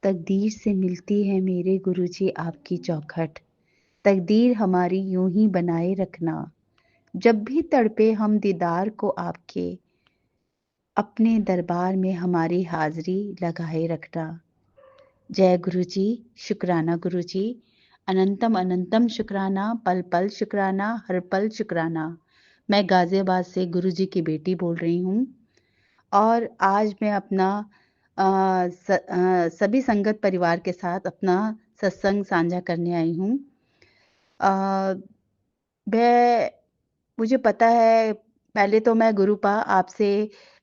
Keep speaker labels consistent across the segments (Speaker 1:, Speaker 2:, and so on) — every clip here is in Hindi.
Speaker 1: तकदीर से मिलती है मेरे गुरुजी आपकी चौखट। तकदीर हमारी यूं ही बनाए रखना। जब भी तड़पे हम दीदार को आपके, अपने दरबार में हमारी हाजिरी लगाए रखना। जय गुरुजी, शुक्राना गुरुजी, अनंतम अनंतम शुक्राना, पल पल शुक्राना, हर पल शुक्राना। मैं गाजियाबाद से गुरुजी की बेटी बोल रही हूँ और आज मैं अपना सभी संगत परिवार के साथ अपना सत्संग साझा करने आई हूँ। मैं मुझे पता है, पहले तो मैं गुरुपा आपसे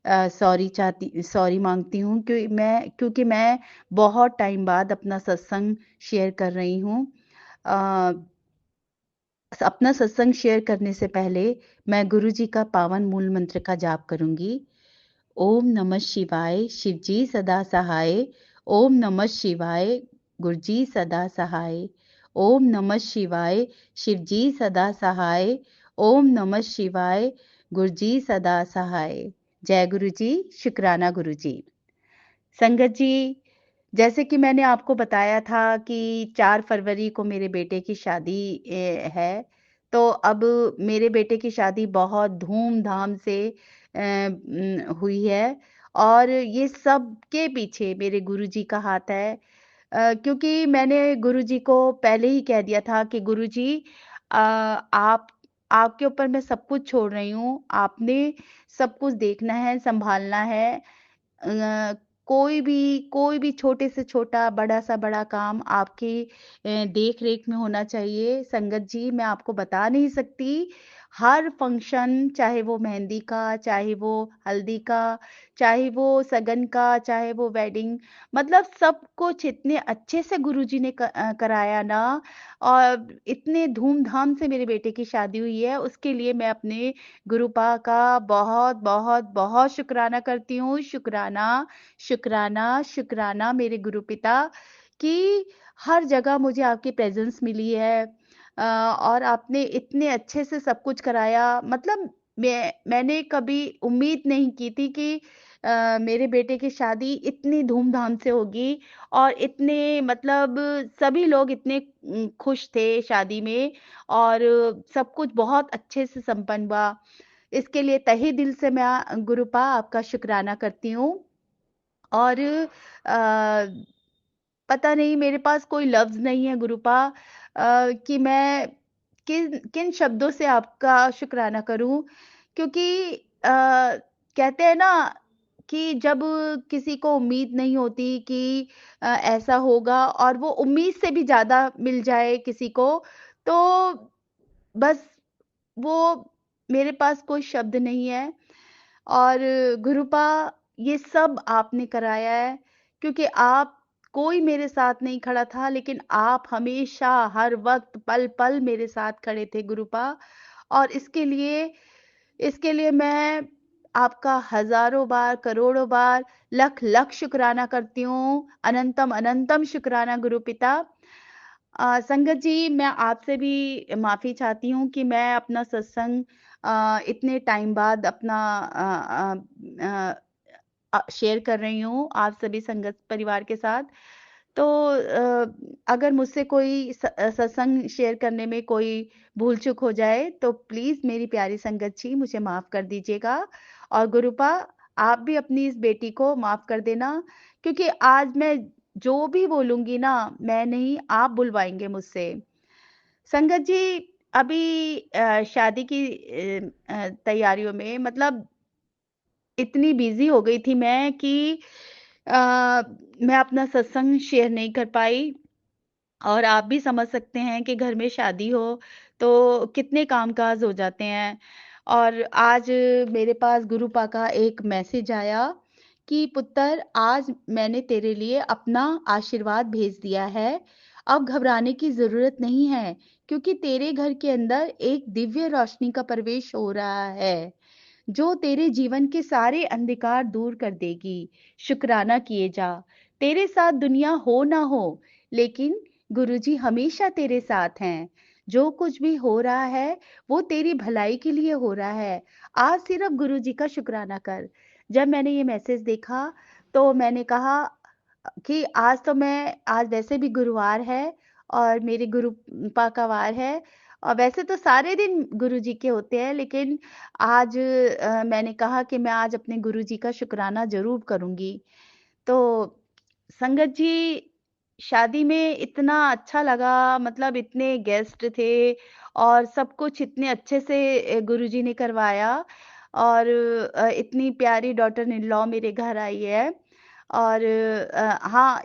Speaker 1: सॉरी मांगती हूँ क्योंकि मैं बहुत टाइम बाद अपना सत्संग शेयर कर रही हूँ। अपना सत्संग शेयर करने से पहले मैं गुरुजी का पावन मूल मंत्र का जाप करूंगी। ओम नमः शिवाय, शिवजी सदा सहाय। ओम नमः शिवाय, गुरुजी सदा सहाय। ओम नमः शिवाय, शिवजी सदा सहाय। ओम नमः शिवाय, गुरुजी सदा सहाय। जय गुरुजी, शुक्राना गुरुजी। संगत जी, जैसे कि मैंने आपको बताया था कि 4 फरवरी को मेरे बेटे की शादी है। तो अब मेरे बेटे की शादी बहुत धूम-धाम से हुई है और ये सब के पीछे मेरे गुरुजी का हाथ है। क्योंकि मैंने गुरुजी को पहले ही कह दिया था कि गुरुजी, आप आपके ऊपर मैं सब कुछ छोड़ रही हूँ। आपने सब कुछ देखना है, सँभालना है। कोई भी छोटे से छोटा, बड़ा सा बड़ा काम आपकी देख-रेख में होना चाहिए। संगत जी, मैं आपको बता नहीं सकती, हर फंक्शन, चाहे वो मेहंदी का, चाहे वो हल्दी का, चाहे वो सगन का, चाहे वो वेडिंग, मतलब सब कुछ इतने अच्छे से गुरुजी ने कराया ना, और इतने धूम-धाम से मेरे बेटे की शादी हुई है, उसके लिए मैं अपने गुरुपा का बहुत, बहुत, बहुत शुक्राना करती हूँ। शुक्राना, शुक्राना, शुक्राना मेरे गुरुपिता कि हर जगह मुझे आपकी प्रेज़ेंस मिली है। और आपने इतने अच्छे से सब कुछ कराया, मतलब मैंने कभी उम्मीद नहीं की थी कि मेरे बेटे की शादी इतनी धूम-धाम से होगी और इतने, मतलब सभी लोग इतने खुश थे शादी में और सब कुछ बहुत अच्छे से संपन्न हुआ। इसके लिए तहे दिल से मैं गुरुपा आपका शुक्राना करती हूँ। और पता नहीं, मेरे पास कोई लफ्ज़ नहीं है गुरुपा, कि मैं किन किन शब्दों से आपका शुक्राना करूँ, क्योंकि कहते हैं ना कि जब किसी को उम्मीद नहीं होती कि ऐसा होगा और वो उम्मीद से भी ज़्यादा मिल जाए किसी को, तो बस वो, मेरे पास कोई शब्द नहीं है। और गुरुपा, ये सब आपने कराया है, क्योंकि आप, कोई मेरे साथ नहीं खड़ा था, लेकिन आप हमेशा, हर वक़्त, पल-पल मेरे साथ खड़े थे गुरुपा। और इसके लिए मैं आपका हज़ारों बार, करोड़ों बार, लख-लख शुक्राना करती हूँ। अनंतम अनंतम शुक्राना गुरुपिता। संगत जी, मैं आपसे भी माफ़ी चाहती हूँ कि मैं अपना सत्संग इतने टाइम बाद अपना शेयर कर रही हूँ आप सभी संगत परिवार के साथ। तो अगर मुझसे कोई सत्संग शेयर करने में कोई भूल-चूक हो जाए, तो प्लीज़ मेरी प्यारी संगत जी मुझे माफ़ कर दीजिएगा। और गुरुपा, आप भी अपनी इस बेटी को माफ़ कर देना, क्योंकि आज मैं जो भी बोलूँगी ना, मैं नहीं, आप बुलवाएँगे मुझसे। संगत जी, अभी शादी की तैयारियों में, मतलब इतनी बिज़ी हो गई थी मैं कि मैं अपना सत्संग शेयर नहीं कर पाई। और आप भी समझ सकते हैं कि घर में शादी हो तो कितने काम-काज हो जाते हैं। और आज मेरे पास गुरुपा का एक मैसेज आया कि पुत्र, आज मैंने तेरे लिए अपना आशीर्वाद भेज दिया है। अब घबराने की ज़रूरत नहीं है, क्योंकि तेरे घर के अंदर एक दिव्य रोशनी का प्रवेश हो रहा है, जो तेरे जीवन के सारे अंधकार दूर कर देगी। शुक्राना किए जा। तेरे साथ दुनिया हो ना हो, लेकिन गुरुजी हमेशा तेरे साथ हैं। जो कुछ भी हो रहा है, वो तेरी भलाई के लिए हो रहा है। आज सिर्फ गुरुजी का शुक्राना कर। जब मैंने ये मैसेज देखा, तो मैंने कहा, कि आज वैसे भी गुरुवार है और मेरे गुरुपा का वार है, और वैसे तो सारे दिन गुरुजी के होते हैं, लेकिन आज मैंने कहा कि मैं आज अपने गुरुजी का शुक्राना ज़रूर करूँगी। तो संगत जी, शादी में इतना अच्छा लगा, मतलब इतने गेस्ट थे और सब कुछ इतने अच्छे से गुरुजी ने करवाया, और इतनी प्यारी डॉटर इन लॉ मेरे घर आई है। और हाँ,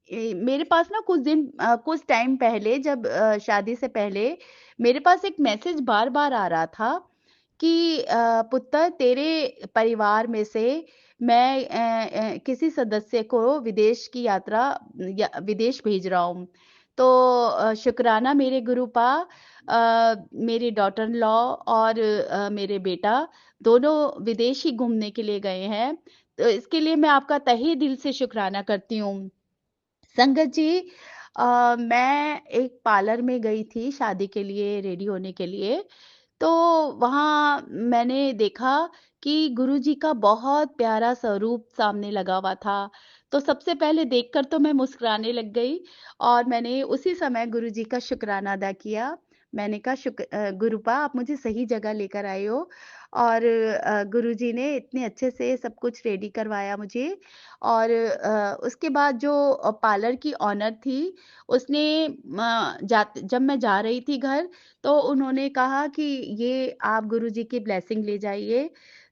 Speaker 1: मेरे पास ना कुछ टाइम पहले, जब शादी से पहले मेरे पास एक मैसेज बार बार आ रहा था कि पुत्र, तेरे परिवार में से मैं किसी सदस्य को विदेश की यात्रा या विदेश भेज रहा हूँ। तो शुक्राना मेरे गुरुपा, मेरी डॉटर इन लॉ और मेरे बेटा दोनों विदेश ही घूमने के लिए गए हैं। तो इसके लिए मैं आपका तहे दिल से शुक्राना करती हूँ। संगत जी, मैं एक पार्लर में गई थी शादी के लिए रेडी होने के लिए। तो वहाँ मैंने देखा कि गुरुजी का बहुत प्यारा स्वरूप सामने लगा हुआ था। तो सबसे पहले देखकर तो मैं मुस्कुराने लग गई, और मैंने उसी समय गुरुजी का शुक्राना अदा किया। मैंने कहा, गुरुपा, आप मुझे सही जगह लेकर आए हो, और गुरुजी ने इतने अच्छे से सब कुछ रेडी करवाया मुझे। और उसके बाद जो पार्लर की ऑनर थी, उसने जब मैं जा रही थी घर, तो उन्होंने कहा कि ये आप गुरुजी की ब्लेसिंग ले जाइए।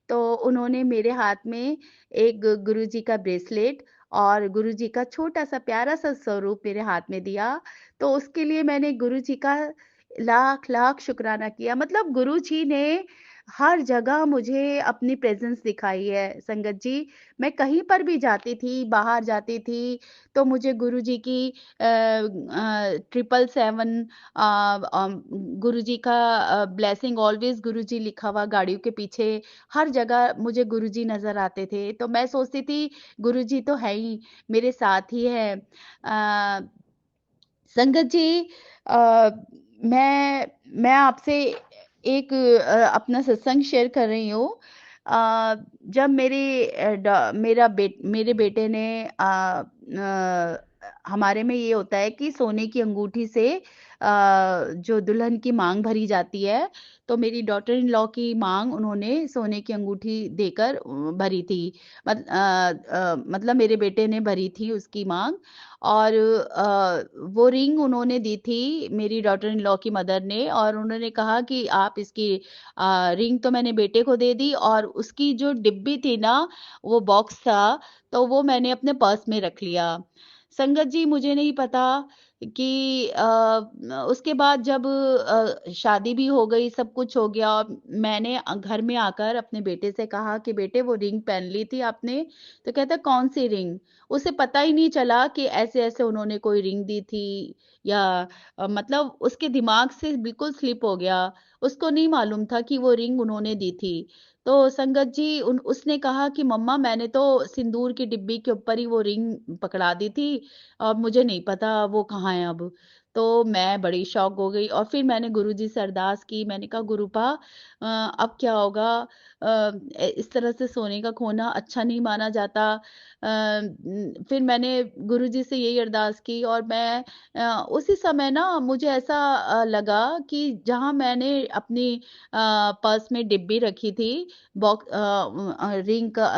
Speaker 1: तो उन्होंने मेरे हाथ में एक गुरुजी का ब्रेसलेट और गुरुजी का छोटा-सा प्यारा-सा स्वरूप मेरे हाथ में दिया। तो उसके लिए मैंने गुरुजी का लाख-लाख शुक्राना किया। मतलब गुरुजी ने हर जगह मुझे अपनी प्रेज़ेंस दिखाई है, संगत जी। मैं कहीं पर भी जाती थी, बाहर जाती थी, तो मुझे गुरुजी की 777 गुरुजी का ब्लेसिंग ऑलवेज गुरुजी लिखा हुआ गाड़ियों के पीछे, हर जगह मुझे गुरुजी नजर आते थे। तो मैं सोचती थी, गुरुजी तो है ही, मेरे साथ ही है। संगत जी, अ, मैं आपसे एक अपना सत्संग शेयर कर रही हूँ। जब मेरे बेटे ने हमारे में ये होता है कि सोने की अंगूठी से जो दुल्हन की मांग भरी जाती है, तो मेरी डॉटर इन लॉ की मांग उन्होंने सोने की अंगूठी देकर भरी थी। मतलब मेरे बेटे ने भरी थी उसकी मांग, और वो रिंग उन्होंने दी थी मेरी डॉटर इन लॉ की मदर ने, और उन्होंने कहा कि आप इसकी रिंग तो मैंने बेटे को दे दी, और उसकी जो डिब्बी थी ना, वो बॉक्स था, तो वो मैंने अपने पर्स में रख लिया। संगत जी, मुझे नहीं पता कि उसके बाद जब शादी भी हो गई, सब कुछ हो गया, और मैंने घर में आकर अपने बेटे से कहा कि बेटे, वो रिंग पहन ली थी आपने? तो कहता, कौन सी रिंग? उसे पता ही नहीं चला कि ऐसे-ऐसे उन्होंने कोई रिंग दी थी, या मतलब उसके दिमाग से बिल्कुल स्लिप हो गया। उसको नहीं मालूम था कि वो रिंग उन्होंने दी थी। तो संगत जी, उसने कहा कि मम्मा, मैंने तो सिंदूर की डिब्बी के ऊपर ही वो रिंग पकड़ा दी थी, और मुझे नहीं पता वो कहाँ है अब। तो मैं बड़ी शॉक हो गई, और फिर मैंने गुरुजी से अरदास की। मैंने कहा, गुरुपा, अब क्या होगा? इस तरह से सोने का खोना अच्छा नहीं माना जाता। फिर मैंने गुरुजी से यही अरदास की, और मैं उसी समय ना मुझे ऐसा लगा कि जहाँ मैंने अपनी पर्स में डिब्बी रखी थी,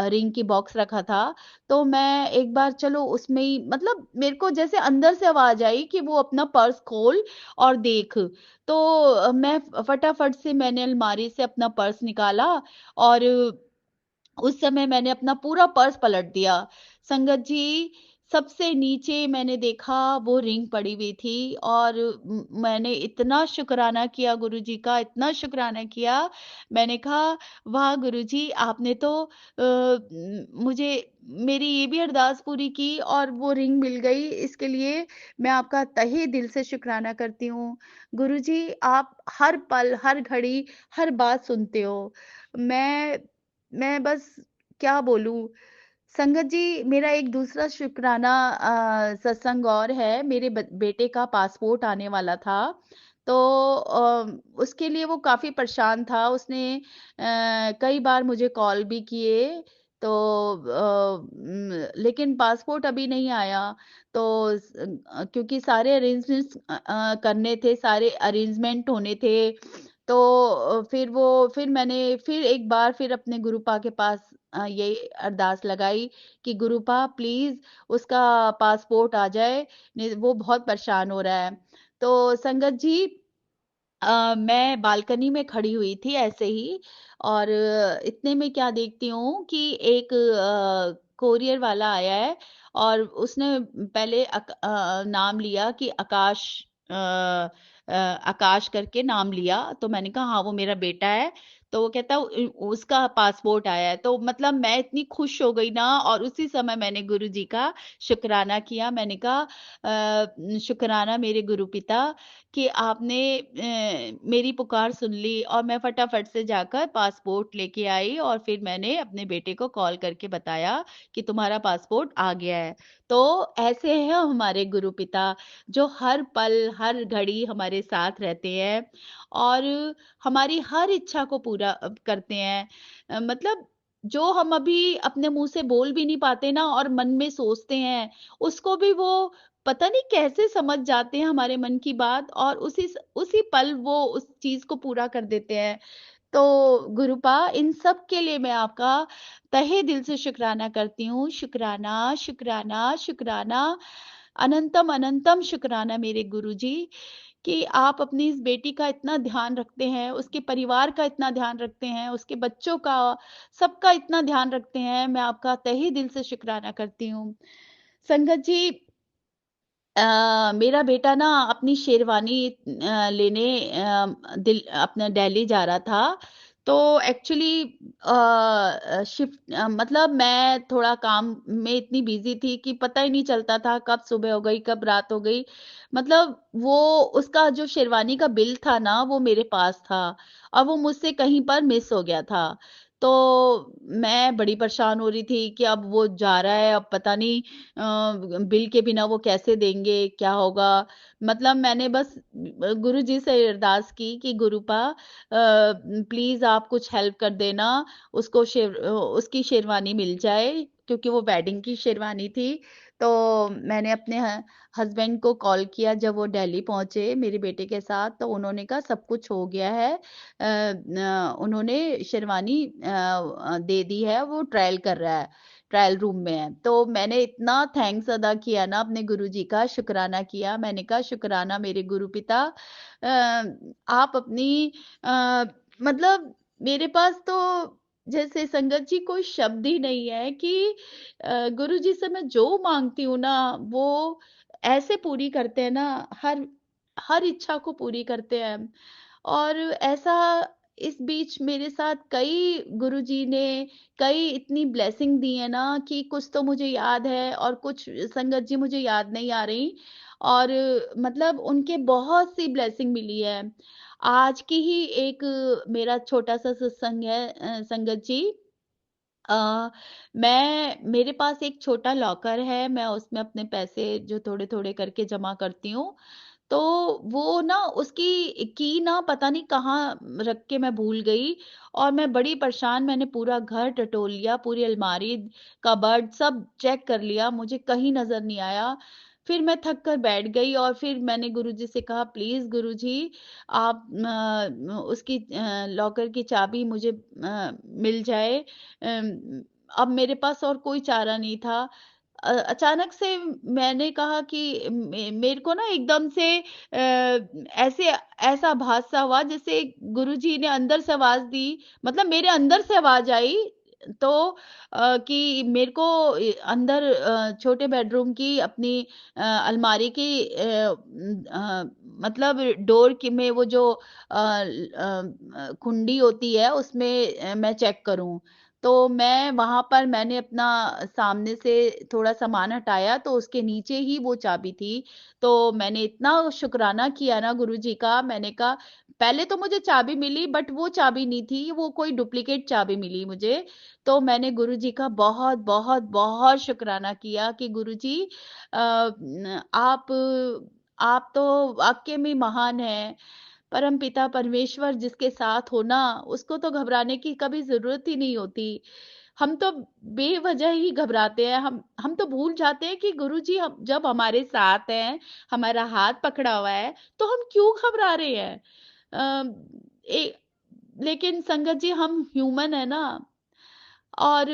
Speaker 1: रिंग की बॉक्स रखा था, तो मैं एक बार चलो उसमें ही, मतलब मेरे को जैसे अंदर से आवाज आई कि वो अपना पर्स खोल और देख। तो मैं फटाफट से मैंने अलमारी से अपना पर्स निकाला, और उस समय मैंने अपना पूरा पर्स पलट दिया। संगत जी, सबसे नीचे मैंने देखा वो रिंग पड़ी हुई थी, और मैंने इतना शुक्राना किया गुरुजी का, इतना शुक्राना किया। मैंने कहा, वाह गुरुजी, आपने तो मुझे मेरी ये भी अरदास पूरी की, और वो रिंग मिल गई। इसके लिए मैं आपका तहे दिल से शुक्राना करती हूँ। गुरुजी, आप हर पल, हर घड़ी, हर बात सुनते हो। मैं मैं बस क्या बोलूँ? संगत जी, मेरा एक दूसरा शुक्राना सत्संग और है। मेरे बेटे का पासपोर्ट आने वाला था, तो उसके लिए वो काफ़ी परेशान था। उसने कई बार मुझे कॉल भी किए, तो लेकिन पासपोर्ट अभी नहीं आया। तो क्योंकि सारे अरेंजमेंट्स करने थे, सारे अरेंजमेंट होने थे। तो फिर मैंने फिर एक बार फिर अपने गुरुपा के पास ये अरदास लगाई कि गुरुपा प्लीज उसका पासपोर्ट आ जाए, नहीं वो बहुत परेशान हो रहा है। तो संगत जी, मैं बालकनी में खड़ी हुई थी ऐसे ही, और इतने में क्या देखती हूँ कि एक कोरियर वाला आया है, और उसने पहले नाम लिया कि आकाश, अ, आकाश करके नाम लिया। तो मैंने कहा हाँ वो मेरा बेटा है। तो वो कहता उसका पासपोर्ट आया है। तो मतलब मैं इतनी खुश हो गई ना, और उसी समय मैंने गुरु जी का शुक्राना किया। मैंने कहा शुक्राना मेरे गुरु पिता कि आपने मेरी पुकार सुन ली, और मैं फटाफट से जाकर पासपोर्ट लेके आई, और फिर मैंने अपने बेटे को कॉल करके बताया कि तुम्हारा पासपोर्ट आ गया है। तो ऐसे हैं हमारे गुरु पिता, जो हर पल हर घड़ी हमारे साथ रहते हैं, और हमारी हर इच्छा को पूरा करते हैं। मतलब जो हम अभी अपने मुंह से बोल भी नहीं पाते ना, और मन में सोचते हैं, उसको भी वो पता नहीं कैसे समझ जाते हैं हमारे मन की बात, और उसी पल वो उस चीज को पूरा कर देते हैं। तो गुरुपा, इन सब के लिए मैं आपका तहे दिल से शुक्राना करती हूँ। शुक्राना, शुक्राना, शुक्राना, अनंतम अनंतम शुक्राना मेरे गुरु जी, कि आप अपनी इस बेटी का इतना ध्यान रखते हैं, उसके परिवार का इतना ध्यान रखते हैं, उसके बच्चों का, सबका इतना ध्यान रखते हैं। मैं आपका तहे दिल से शुक्राना करती हूँ। संगत जी, मेरा बेटा ना अपनी शेरवानी लेने दिल अपना दिल्ली जा रहा था। तो एक्चुअली शिफ्ट मतलब मैं थोड़ा काम में इतनी बिजी थी कि पता ही नहीं चलता था कब सुबह हो गई कब रात हो गई। मतलब वो उसका जो शेरवानी का बिल था ना, वो मेरे पास था, और वो मुझसे कहीं पर मिस हो गया था। तो मैं बड़ी परेशान हो रही थी कि अब वो जा रहा है, अब पता नहीं बिल के बिना वो कैसे देंगे, क्या होगा। मतलब मैंने बस गुरु जी से अरदास की कि गुरुपा प्लीज आप कुछ हेल्प कर देना, उसको उसकी शेरवानी मिल जाए, क्योंकि वो वेडिंग की शेरवानी थी। तो मैंने अपने हस्बैंड को कॉल किया जब वो दिल्ली पहुंचे मेरे बेटे के साथ। तो उन्होंने कहा सब कुछ हो गया है, उन्होंने शेरवानी दे दी है, वो ट्रायल कर रहा है, ट्रायल रूम में है। तो मैंने इतना थैंक्स अदा किया ना, अपने गुरुजी का शुक्राना किया। मैंने कहा शुक्राना मेरे गुरु पिता, आप अपनी अ, मतलब मेरे पास तो जैसे संगत जी कोई शब्द ही नहीं है कि गुरु जी से मैं जो मांगती हूँ ना, वो ऐसे पूरी करते हैं ना, हर हर इच्छा को पूरी करते हैं। और ऐसा इस बीच मेरे साथ कई गुरुजी ने कई इतनी ब्लेसिंग दी है ना, कि कुछ तो मुझे याद है और कुछ संगत जी मुझे याद नहीं आ रही। और मतलब उनके बहुत सी ब्लेसिंग मिली है। आज की ही एक मेरा छोटा सा सत्संग है संगत जी। अ, मैं मेरे पास एक छोटा लॉकर है, मैं उसमें अपने पैसे जो थोड़े-थोड़े करके जमा करती हूँ। तो वो ना उसकी की ना पता नहीं कहाँ रख के मैं भूल गई, और मैं बड़ी परेशान, मैंने पूरा घर टटोल लिया, पूरी अलमारी, कबर्ड सब चेक कर लिया, मुझे कहीं नज़र नहीं आया। फिर मैं थक कर बैठ गई, और फिर मैंने गुरुजी से कहा प्लीज़ गुरुजी, आप उसकी लॉकर की चाबी मुझे मिल जाए। अब मेरे पास और कोई चारा नहीं था। अचानक से मैंने कहा कि मेरे को ना एकदम से ऐसे ऐसा आभास सा हुआ जैसे गुरुजी ने अंदर से आवाज दी, मतलब मेरे अंदर से आवाज आई। तो कि मेरे को अंदर छोटे बेडरूम की अपनी अलमारी की मतलब डोर की में वो जो कुंडी होती है उसमें मैं चेक करूं। तो मैं वहां पर मैंने अपना सामने से थोड़ा सामान हटाया, तो उसके नीचे ही वो चाबी थी। तो मैंने इतना शुक्राना किया ना गुरुजी का, मैंने कहा पहले तो मुझे चाबी मिली, बट वो चाबी नहीं थी, वो कोई डुप्लीकेट चाबी मिली मुझे। तो मैंने गुरुजी का बहुत बहुत बहुत शुक्राना किया कि गुरुजी आप तो वाकई में महान हैं। परम पिता परमेश्वर जिसके साथ हो ना, उसको तो घबराने की कभी जरूरत ही नहीं होती। हम तो बेवजह ही घबराते हैं। हम तो भूल जाते हैं कि गुरुजी हम जब हमारे साथ हैं, हमारा हाथ पकड़ा हुआ है, तो हम क्यों घबरा रहे हैं? ए, लेकिन संगत जी, हम ह्यूमन है ना, और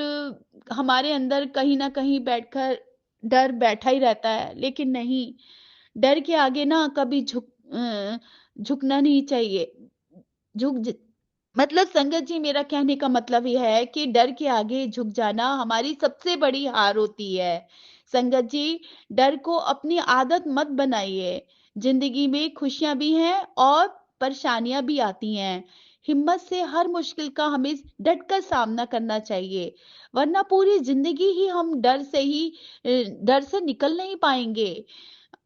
Speaker 1: हमारे अंदर कहीं ना कहीं बैठकर डर बैठा ही रहता है। लेकिन नहीं, डर के आगे ना कभी झुकना नहीं चाहिए। झुक ज- मतलब संगत जी, मेरा कहने का मतलब यह है कि डर के आगे झुक जाना हमारी सबसे बड़ी हार होती है। संगत जी, डर को अपनी आदत मत बनाइए। जिंदगी में खुशियां भी हैं और परेशानियां भी आती हैं। हिम्मत से हर मुश्किल का हमें डट कर सामना करना चाहिए, वरना पूरी जिंदगी ही हम डर से निकल नहीं पाएंगे।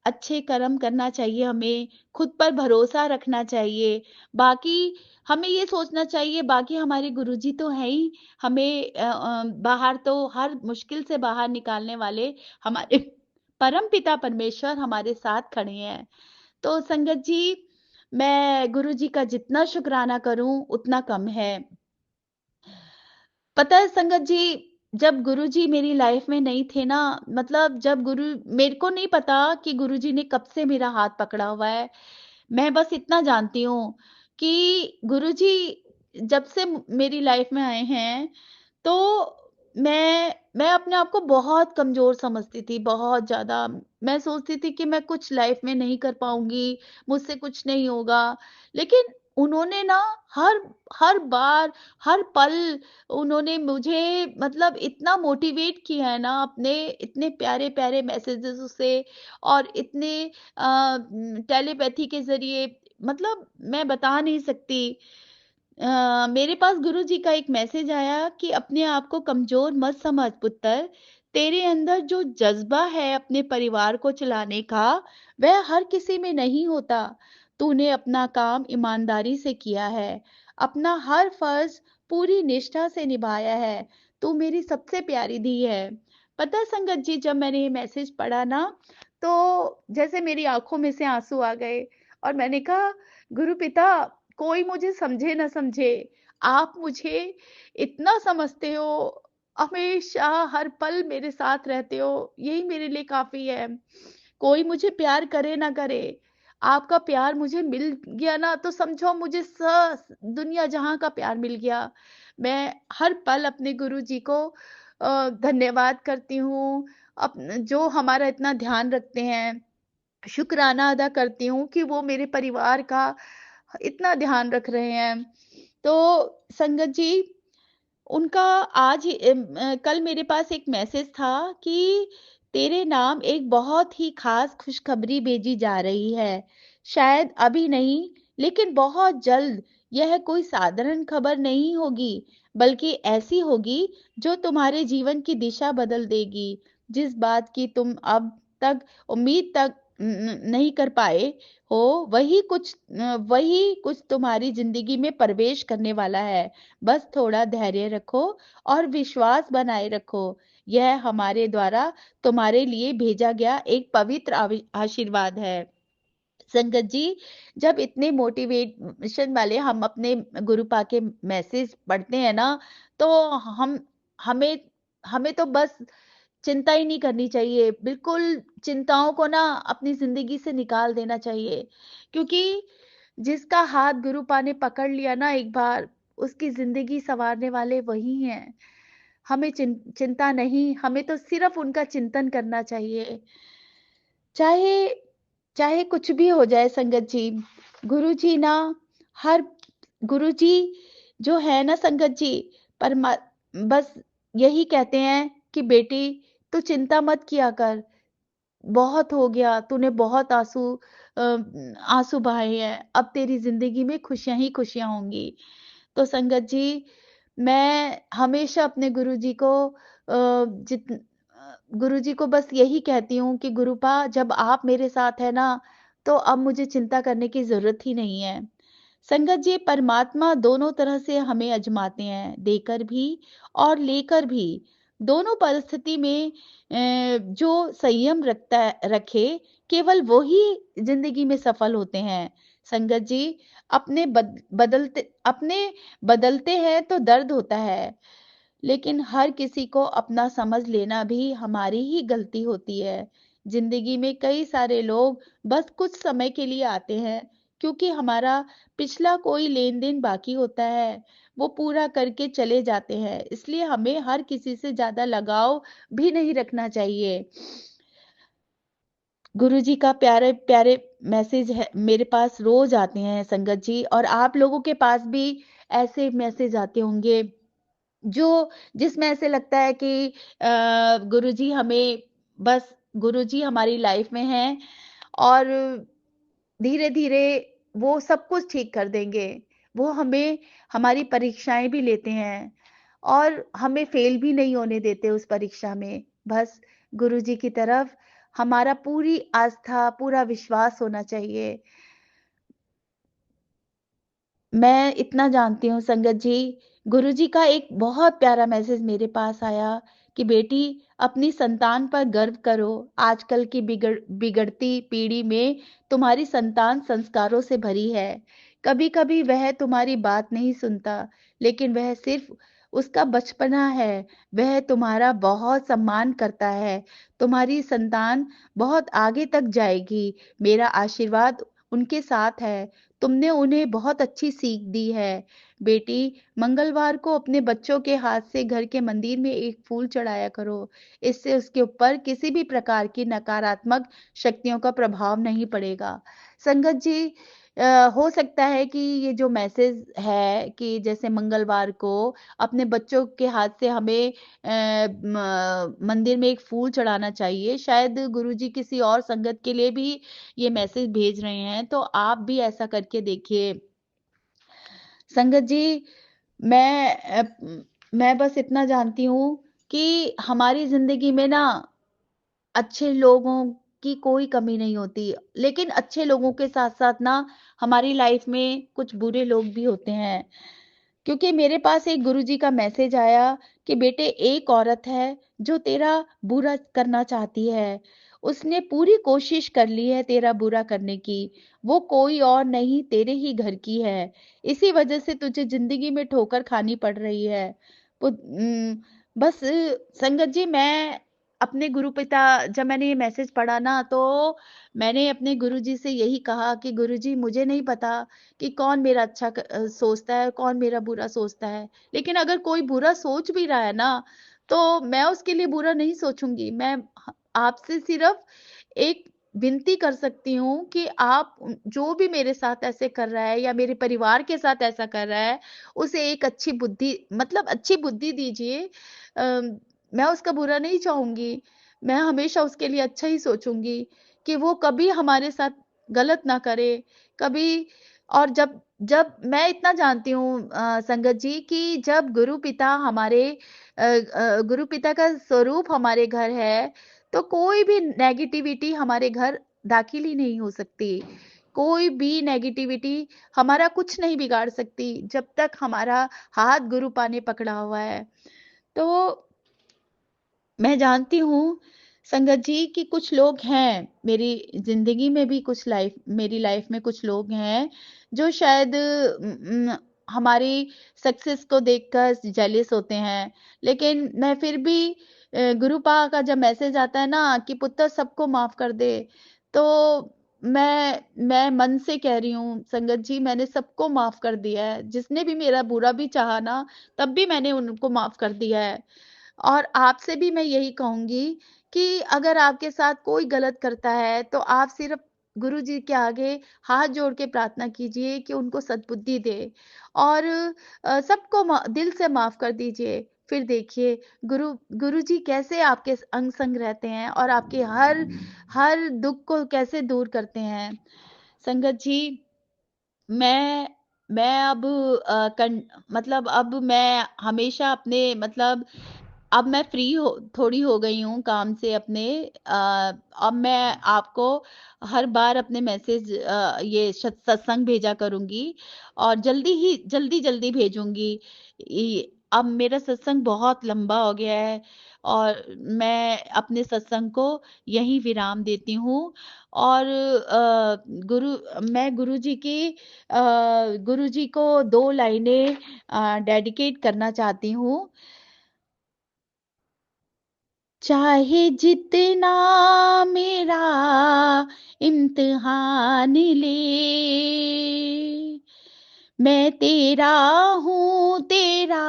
Speaker 1: अच्छे कर्म करना चाहिए हमें, खुद पर भरोसा रखना चाहिए। बाकी हमें ये सोचना चाहिए, बाकी हमारे गुरुजी तो हैं ही, हमें बाहर तो हर मुश्किल से बाहर निकालने वाले हमारे परम पिता परमेश्वर हमारे साथ खड़े हैं। तो संगत जी, मैं गुरुजी का जितना शुक्राना करूं उतना कम है। पता है संगत जी, जब गुरुजी मेरी लाइफ में नहीं थे ना, मतलब जब गुरु मेरे को नहीं पता कि गुरुजी ने कब से मेरा हाथ पकड़ा हुआ है। मैं बस इतना जानती हूँ कि गुरुजी जब से मेरी लाइफ में आए हैं, तो मैं अपने आप को बहुत कमजोर समझती थी, बहुत ज्यादा। मैं सोचती थी कि मैं कुछ लाइफ में नहीं कर पाऊंगी, मुझसे कुछ नहीं होगा। लेकिन उन्होंने ना हर हर बार, हर पल उन्होंने मुझे मतलब इतना मोटिवेट किया है ना, अपने इतने प्यारे प्यारे मैसेजेस से, और इतने टेलीपैथी के जरिए, मतलब मैं बता नहीं सकती। मेरे पास गुरुजी का एक मैसेज आया कि अपने आप को कमजोर मत समझ पुत्र। तेरे अंदर जो जज्बा है अपने परिवार को चलाने का, वह हर किसी में नहीं होता। तूने अपना काम ईमानदारी से किया है, अपना हर फर्ज पूरी निष्ठा से निभाया है। तू मेरी सबसे प्यारी धी है। पता है संगत जी, जब मैंने ये मैसेज पढ़ा ना, तो जैसे मेरी आंखों में से आंसू आ गए, और मैंने कहा, गुरु पिता, कोई मुझे समझे ना समझे, आप मुझे इतना समझते हो, हमेशा हर पल मेरे साथ रहते हो, यही मेरे लिए काफी है। कोई मुझे प्यार करे ना करे, आपका प्यार मुझे मिल गया ना, तो समझो मुझे दुनिया जहां का प्यार मिल गया। मैं हर पल अपने गुरु जी को धन्यवाद करती हूँ, जो हमारा इतना ध्यान रखते हैं। शुक्राना अदा करती हूँ कि वो मेरे परिवार का इतना ध्यान रख रहे हैं। तो संगत जी, उनका आज ही कल मेरे पास एक मैसेज था कि तेरे नाम एक बहुत ही खास खुशखबरी भेजी जा रही है। शायद अभी नहीं, लेकिन बहुत जल्द। यह कोई साधारण खबर नहीं होगी, बल्कि ऐसी होगी जो तुम्हारे जीवन की दिशा बदल देगी। जिस बात की तुम अब तक उम्मीद तक नहीं कर पाए हो, वही कुछ तुम्हारी जिंदगी में प्रवेश करने वाला है। बस थोड़ा धैर्य रखो और विश्वास बनाए रखो। यह हमारे द्वारा तुम्हारे लिए भेजा गया एक पवित्र आशीर्वाद है। संगत जी, जब इतने मोटिवेशन वाले हम अपने गुरुपा के मैसेज पढ़ते हैं ना, तो हम हमें हमें तो बस चिंता ही नहीं करनी चाहिए। बिल्कुल चिंताओं को ना अपनी जिंदगी से निकाल देना चाहिए, क्योंकि जिसका हाथ गुरुपा ने पकड़ लिया ना एक बार, उसकी जिंदगी संवारने वाले वही हैं। हमें चिंता नहीं, हमें तो सिर्फ उनका चिंतन करना चाहिए। चाहे चाहे कुछ भी हो जाए संगत जी, गुरु जी ना, हर गुरु जी जो है ना संगत जी, परमा बस यही कहते हैं कि बेटी, तू चिंता मत किया कर। बहुत हो गया, तूने बहुत आंसू बहाए हैं, अब तेरी जिंदगी में खुशियां ही खुशियां होंगी। तो संगत जी, मैं हमेशा अपने गुरुजी को गुरुजी को बस यही कहती हूँ कि गुरुपा, जब आप मेरे साथ है ना, तो अब मुझे चिंता करने की जरूरत ही नहीं है। संगत जी, परमात्मा दोनों तरह से हमें आजमाते हैं, देकर भी और लेकर भी। दोनों परिस्थिति में जो संयम रखे, केवल वो ही जिंदगी में सफल होते हैं। संगत जी, अपने बदलते हैं तो दर्द होता है, लेकिन हर किसी को अपना समझ लेना भी हमारी ही गलती होती है। जिंदगी में कई सारे लोग बस कुछ समय के लिए आते हैं, क्योंकि हमारा पिछला कोई लेन देन बाकी होता है, वो पूरा करके चले जाते हैं। इसलिए हमें हर किसी से ज्यादा लगाव भी नहीं रखना चाहिए। गुरुजी का प्यारे प्यारे मैसेज है मेरे पास रोज आते हैं संगत जी, और आप लोगों के पास भी ऐसे मैसेज आते होंगे जो जिसमें ऐसे लगता है कि गुरुजी हमें बस गुरुजी हमारी लाइफ में हैं और धीरे धीरे वो सब कुछ ठीक कर देंगे। वो हमें हमारी परीक्षाएं भी लेते हैं और हमें फेल भी नहीं होने देते उस परीक्षा में। बस गुरुजी की तरफ हमारा पूरी आस्था, पूरा विश्वास होना चाहिए। मैं इतना जानती हूँ संगत जी, गुरुजी का एक बहुत प्यारा मैसेज मेरे पास आया कि बेटी, अपनी संतान पर गर्व करो। आजकल की बिगड़ती पीढ़ी में तुम्हारी संतान संस्कारों से भरी है। कभी कभी वह तुम्हारी बात नहीं सुनता, लेकिन वह सिर्फ उसका बचपना है। वह तुम्हारा बहुत सम्मान करता है। तुम्हारी संतान बहुत आगे तक जाएगी। मेरा आशीर्वाद उनके साथ है। तुमने उन्हें बहुत अच्छी सीख दी है। बेटी, मंगलवार को अपने बच्चों के हाथ से घर के मंदिर में एक फूल चढ़ाया करो। इससे उसके ऊपर किसी भी प्रकार की नकारात्मक शक्तियों का प्रभाव नहीं पड़ेगा। संगत जी, हो सकता है कि ये जो मैसेज है कि जैसे मंगलवार को अपने बच्चों के हाथ से हमें मंदिर में एक फूल चढ़ाना चाहिए, शायद गुरुजी किसी और संगत के लिए भी ये मैसेज भेज रहे हैं, तो आप भी ऐसा करके देखिए। संगत जी, मैं मैं बस इतना जानती हूँ कि हमारी जिंदगी में ना अच्छे लोगों की कोई कमी नहीं होती, लेकिन अच्छे लोगों के साथ साथ ना हमारी लाइफ में कुछ बुरे लोग भी होते हैं। क्योंकि मेरे पास एक गुरुजी का मैसेज आया कि बेटे, एक औरत है जो तेरा बुरा करना चाहती है। उसने पूरी कोशिश कर ली है तेरा बुरा करने की। वो कोई और नहीं, तेरे ही घर की है। इसी वजह से तुझे जिंदगी में ठोकर खानी पड़ रही है। बस संगत जी, मैं अपने गुरु पिता जब मैंने ये मैसेज पढ़ा ना, तो मैंने अपने गुरुजी से यही कहा कि गुरुजी, मुझे नहीं पता कि कौन मेरा अच्छा सोचता है, कौन मेरा बुरा सोचता है। लेकिन अगर कोई बुरा सोच भी रहा है ना, तो मैं उसके लिए बुरा नहीं सोचूंगी। मैं आपसे सिर्फ एक विनती कर सकती हूँ कि आप जो भी मेरे साथ ऐसे कर रहा है या मेरे परिवार के साथ ऐसा कर रहा है, उसे एक अच्छी बुद्धि, मतलब अच्छी बुद्धि दीजिए। मैं उसका बुरा नहीं चाहूंगी। मैं हमेशा उसके लिए अच्छा ही सोचूंगी कि वो कभी हमारे साथ गलत ना करे, कभी। और जब जब मैं इतना जानती हूँ संगत जी, कि जब गुरु पिता हमारे गुरु पिता का स्वरूप हमारे घर है, तो कोई भी नेगेटिविटी हमारे घर दाखिल ही नहीं हो सकती। कोई भी नेगेटिविटी हमारा कुछ नहीं बिगाड़ सकती जब तक हमारा हाथ गुरु पा ने पकड़ा हुआ है। तो मैं जानती हूँ संगत जी कि कुछ लोग हैं मेरी जिंदगी में भी, कुछ लाइफ मेरी लाइफ में कुछ लोग हैं जो शायद हमारी सक्सेस को देखकर जेलिस होते हैं। लेकिन मैं फिर भी गुरुपा का जब मैसेज आता है ना कि पुत्र सबको माफ कर दे, तो मैं मन से कह रही हूँ संगत जी, मैंने सबको माफ कर दिया है। जिसने भी मेरा बुरा भी चाहा ना, तब भी मैंने उनको माफ कर दिया है। और आपसे भी मैं यही कहूंगी कि अगर आपके साथ कोई गलत करता है, तो आप सिर्फ गुरु जी के आगे हाथ जोड़ के प्रार्थना कीजिए कि उनको सद्बुद्धि दे, और सबको दिल से माफ कर दीजिए। फिर देखिए गुरु गुरु जी कैसे आपके अंग संग रहते हैं और आपके हर हर दुख को कैसे दूर करते हैं। संगत जी, मैं मैं अब मतलब अब मैं हमेशा अपने मतलब अब मैं फ्री हो थोड़ी हो गई हूँ काम से अपने। अब मैं आपको हर बार अपने मैसेज ये सत्संग भेजा करूंगी, और जल्दी जल्दी भेजूंगी। अब मेरा सत्संग बहुत लंबा हो गया है, और मैं अपने सत्संग को यहीं विराम देती हूँ। और मैं गुरु जी को 2 लाइनें डेडिकेट करना चाहती हूँ। चाहे जितना मेरा इम्तिहान ले, मैं तेरा हूँ, तेरा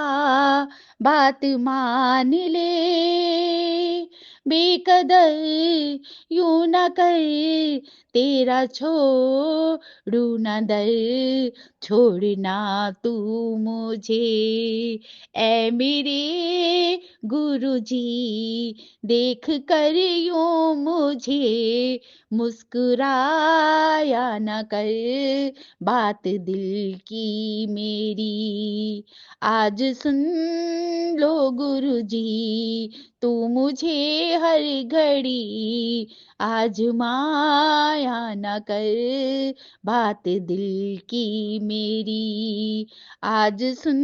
Speaker 1: बात मान ले। बेकदर यूं न कर, तेरा छोड़ू न दर, छोड़ना तू मुझे ऐ मेरे गुरुजी। देख कर यूं मुझे मुस्कुराया न कर, बात दिल की मेरी आज सुन लो गुरुजी। तू मुझे हर घड़ी आजमाया न कर, बात दिल की मेरी आज सुन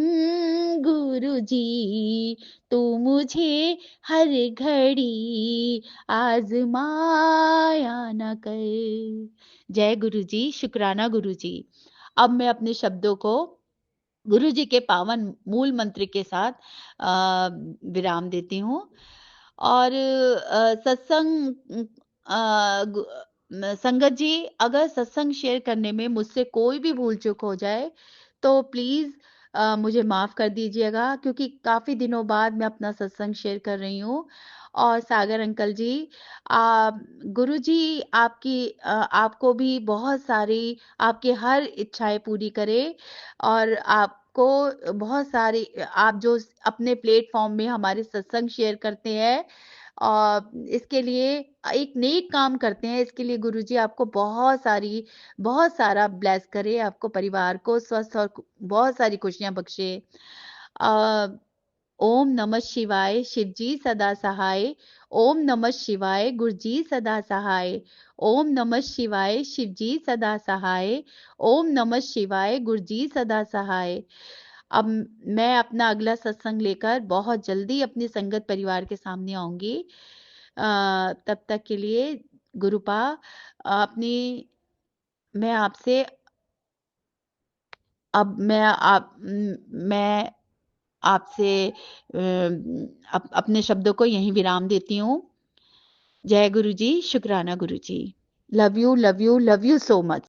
Speaker 1: गुरुजी। तू मुझे हर घड़ी आजमाया न कर। जय गुरुजी, शुक्राना गुरुजी। अब मैं अपने शब्दों को गुरु जी के पावन मूल मंत्र के साथ विराम देती हूँ। और सत्संग संगत जी, अगर सत्संग शेयर करने में मुझसे कोई भी भूल चूक हो जाए तो प्लीज मुझे माफ कर दीजिएगा, क्योंकि काफी दिनों बाद मैं अपना सत्संग शेयर कर रही हूँ। और सागर अंकल जी, गुरु जी आपको भी बहुत सारी, आपकी हर इच्छाएं पूरी करे। और आपको बहुत सारी, आप जो अपने प्लेटफॉर्म में हमारे सत्संग शेयर करते हैं और इसके लिए एक नेक काम करते हैं, इसके लिए गुरुजी आपको बहुत सारा ब्लेस करे, आपको परिवार को स्वस्थ और बहुत सारी खुशियां बख्शे। अ, ओम नमः शिवाय, शिवजी सदा सहाय। ओम नमः शिवाय, गुरुजी सदा सहाय। ओम नमः शिवाय, शिवजी सदा सहाय। ओम नमः शिवाय, गुरुजी सदा सहाय। अब मैं अपना अगला सत्संग लेकर बहुत जल्दी अपनी संगत परिवार के सामने आऊंगी। तब तक के लिए गुरुपा अपनी, मैं आपसे, अब मैं आपसे अपने शब्दों को यहीं विराम देती हूँ। जय गुरु जी, शुक्राना Guru ji. Love you, love you, love you so much.